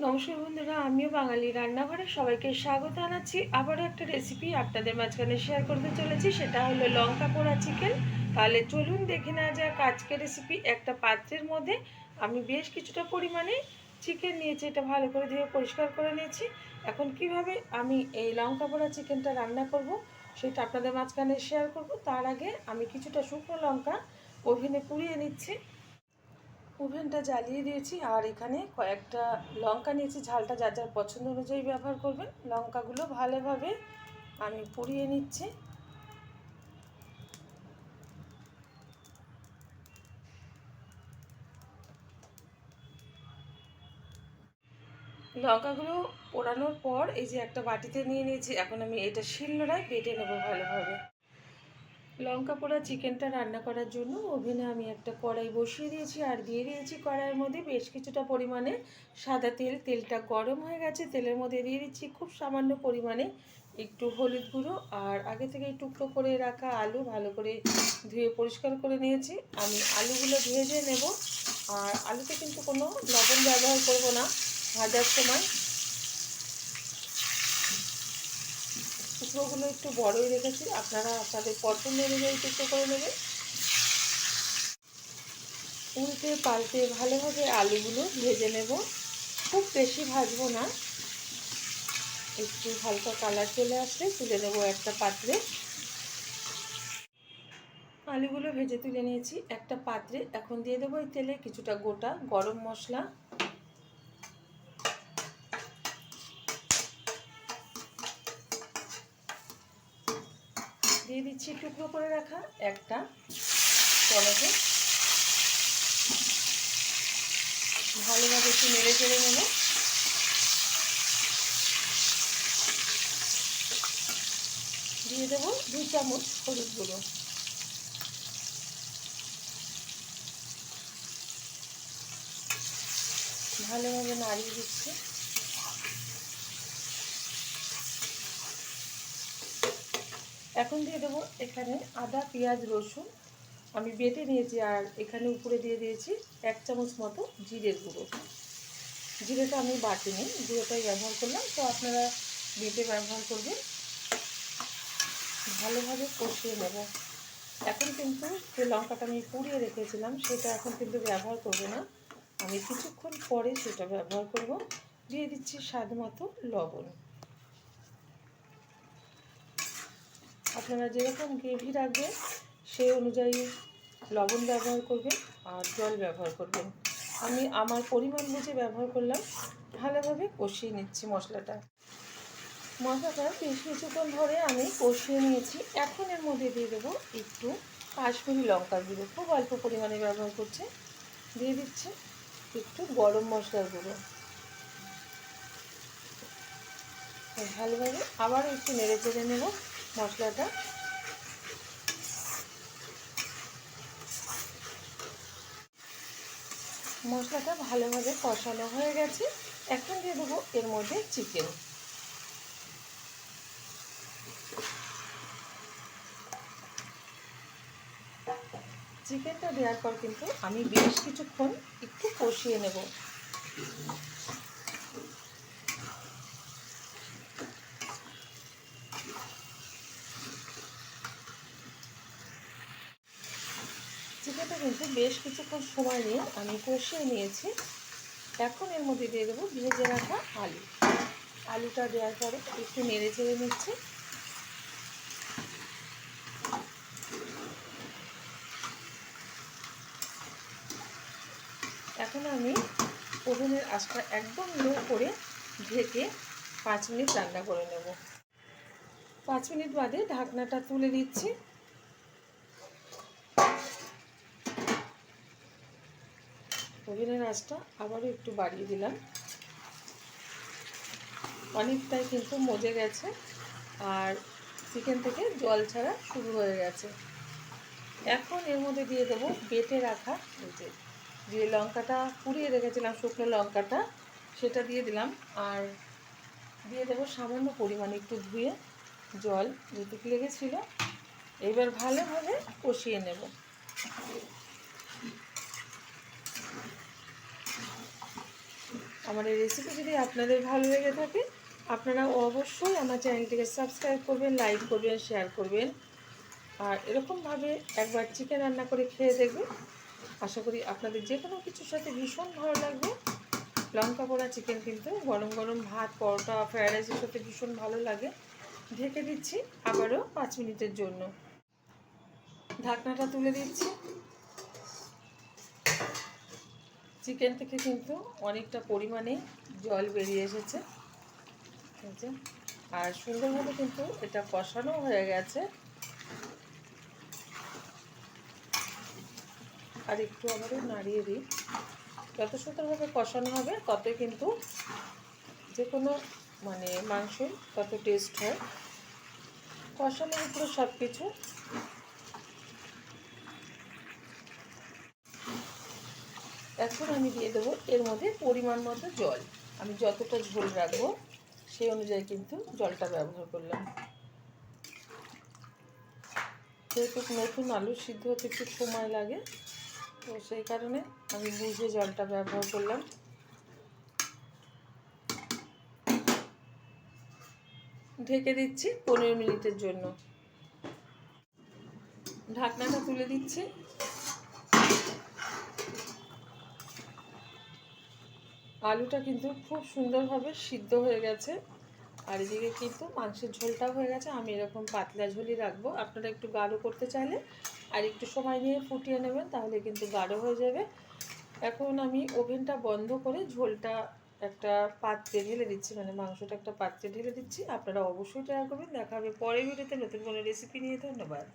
নমস্কার বন্ধুরা, আমিও বাঙালি রান্নাঘরে সবাইকে স্বাগত জানাচ্ছি। আবারও একটা রেসিপি আপনাদের মাঝখানে শেয়ার করতে চলেছি, সেটা হলো লঙ্কা পোড়া চিকেন। তাহলে চলুন দেখে নেওয়া যাক আজকের রেসিপি। একটা পাত্রের মধ্যে আমি বেশ কিছুটা পরিমাণে চিকেন নিয়েছি, এটা ভালো করে ধুয়ে পরিষ্কার করে নিয়েছি। এখন কিভাবে আমি এই লঙ্কা পোড়া চিকেনটা রান্না করব সেটা আপনাদের মাঝখানে শেয়ার করব। তার আগে আমি কিছুটা শুকনো লঙ্কা ওভেনে পুড়িয়ে নিচ্ছি। ওভেনটা জ্বালিয়ে দিয়েছি আর এখানে কয়েকটা লঙ্কা নিয়েছি, ঝালটা যার যার পছন্দ অনুযায়ী ব্যবহার করবেন। লঙ্কাগুলো ভালোভাবে আমি পুড়িয়ে নিচ্ছি। লঙ্কাগুলো পোড়ানোর পর এই যে একটা বাটিতে নিয়ে নিয়েছি, এখন আমি এটা শিলনোড়ায় বেটে নেবো ভালোভাবে। লঙ্কা পোড়া চিকেনটা রান্না করার জন্য ওভেনে আমি একটা কড়াই বসিয়ে দিয়েছি আর দিয়ে দিয়েছি কড়াইয়ের মধ্যে বেশ কিছুটা পরিমাণে সাদা তেল। তেলটা গরম হয়ে গেছে, তেলের মধ্যে দিয়ে দিচ্ছি খুব সামান্য পরিমাণে একটু হলুদ গুঁড়ো আর আগে থেকে টুকরো করে রাখা আলু ভালো করে ধুয়ে পরিষ্কার করে নিয়েছি। আমি আলুগুলো ভেজে নেব আর আলুতে কিন্তু কোনো লবণ ব্যবহার করব না ভাজার সময়। টুকরোগুলো একটু বড়ই রেখেছি, আপনারা আপনাদের পছন্দ অনুযায়ী টুকরো করে নেবেন। উল্টে পাল্টে ভালোভাবে আলুগুলো ভেজে নেব, খুব বেশি ভাজবো না। একটু হালকা কালার চলে আসলে তুলে নেব একটা পাত্রে। আলুগুলো ভেজে তুলে নিয়েছি একটা পাত্রে। এখন দিয়ে দেবো এই তেলে কিছুটা গোটা গরম মশলা, দিয়ে দিচ্ছি টুকরো করে রাখা একটা টমেটো। ভালোভাবে একটু নেড়ে চেড়ে নেব। দিয়ে দেবো 2 চামচ হলুদ গুঁড়ো। ভালোভাবে নাড়িয়ে দিচ্ছি। এখন দিয়ে দেবো এখানে আদা পেঁয়াজ রসুন আমি বেটে নিয়েছি আর এখানে উপরে দিয়ে দিয়েছি 1 চামচ মতো জিরের গুঁড়ো। জিরেটা আমি বাটিনি, গুঁড়োটাই ব্যবহার করলাম, তো আপনারা বেটে ব্যবহার করবেন। ভালোভাবে কষিয়ে নেব। এখন কিন্তু যে লঙ্কাটা আমি পুড়িয়ে রেখেছিলাম সেটা এখন কিন্তু ব্যবহার করব না, আমি কিছুক্ষণ পরে সেটা ব্যবহার করব। দিয়ে দিচ্ছি স্বাদ মতো লবণ। আপনারা যেরকম গ্রেভি রাখবেন সেই অনুযায়ী লবণ ব্যবহার করবেন আর জল ব্যবহার করবেন। আমি আমার পরিমাণ বুঝে ব্যবহার করলাম। ভালোভাবে কষিয়ে নিচ্ছি মশলাটা। মশলাটা বেশ কিছুক্ষণ ধরে আমি কষিয়ে নিয়েছি। এখন এর মধ্যে দিয়ে দেবো একটু কাশ্মীরি লঙ্কার গুঁড়ো, খুব অল্প পরিমাণে ব্যবহার করছে। দিয়ে দিচ্ছে একটু গরম মশলার গুঁড়ো। ভালোভাবে আবার একটু নেড়ে চেড়ে নেব মশলাটা। মশলাটা ভালোভাবে কষানো হয়ে গেছে। এখন দিয়ে দেবো এর মধ্যে চিকেন। চিকেনটা দেওয়ার পর কিন্তু আমি বেশ কিছুক্ষণ একটু কষিয়ে নেব। চিকেনটা কিন্তু বেশ কিছুক্ষণ সময় নিয়ে আমি কষিয়ে নিয়েছি। এখন এর মধ্যে দিয়ে দেবো ভেজে রাখা আলু। আলুটা দেওয়ার পরে একটু নেড়ে চেড়ে নিচ্ছি। এখন আমি ওভেনের আঁচটা একদম লো করে ঢেকে 5 মিনিট রান্না করে নেব। 5 মিনিট বাদে ঢাকনাটা তুলে দিচ্ছি। ওভেনের আঁচটা আবারও একটু বাড়িয়ে দিলাম। অনেকটাই কিন্তু মজে গেছে আর চিকেন থেকে জল ছাড়া শুরু হয়ে গেছে। এখন এর মধ্যে দিয়ে দেবো বেটে রাখা এই যে লঙ্কাটা পুড়িয়ে রেখেছিলাম শুকনো লঙ্কাটা, সেটা দিয়ে দিলাম। আর দিয়ে দেবো সামান্য পরিমাণে একটু ধুয়ে জল, যেটুকু লেগেছিলো। এবার ভালোভাবে কষিয়ে নেব। আমার এই রেসিপি যদি আপনাদের ভালো লেগে থাকে আপনারা অবশ্যই আমার চ্যানেলটিকে সাবস্ক্রাইব করবেন, লাইক করবেন, শেয়ার করবেন। আর এরকমভাবে একবার চিকেন রান্না করে খেয়ে দেখবেন। আশা করি আপনাদের যে কোনো কিছুর সাথে ভীষণ ভালো লাগবে। লঙ্কা পোড়া চিকেন কিন্তু গরম গরম ভাত, পরোটা, ফ্রায়েড রাইসের সাথে ভীষণ ভালো লাগে। ঢেকে দিচ্ছি আবারও 5 মিনিটের জন্য। ঢাকনাটা তুলে দিচ্ছি। চিকেন থেকে কিন্তু অনেকটা পরিমাণে জল বেরিয়ে এসেছে, আর সুন্দরভাবে কিন্তু এটা কষানো হয়ে গেছে। আর একটু আমাদের নাড়িয়ে দিই। যত সুন্দরভাবে কষানো হবে ততই কিন্তু যে কোনো মাংসের তত টেস্ট হয়। কষানোর উপরে সব কিছু। এখন আমি দিয়ে দেবো এর মধ্যে পরিমাণ মতো জল। আমি যতটা ঝোল রাখবো সেই অনুযায়ী কিন্তু জলটা ব্যবহার করলাম। যেহেতু নতুন আলু সিদ্ধ হতে একটু সময় লাগে, তো সেই কারণে আমি বুঝে জলটা ব্যবহার করলাম। ঢেকে দিচ্ছি 15 মিনিটের জন্য। ঢাকনাটা তুলে দিচ্ছি। আলুটা কিন্তু খুব সুন্দরভাবে সিদ্ধ হয়ে গেছে, আর এদিকে কিন্তু মাংসের ঝোলটাও হয়ে গেছে। আমি এরকম পাতলা ঝোলই রাখবো। আপনারা একটু গাঢ় করতে চাইলে আর একটু সময় নিয়ে ফুটিয়ে নেবেন, তাহলে কিন্তু গাঢ় হয়ে যাবে। এখন আমি ওভেনটা বন্ধ করে ঝোলটা একটা পাত্রে ঢেলে দিচ্ছি, মাংসটা একটা পাত্রে ঢেলে দিচ্ছি। আপনারা অবশ্যই ট্রাই করবেন। দেখা হবে পরের ভিডিওতে নতুন কোনো রেসিপি নিয়ে। ধন্যবাদ।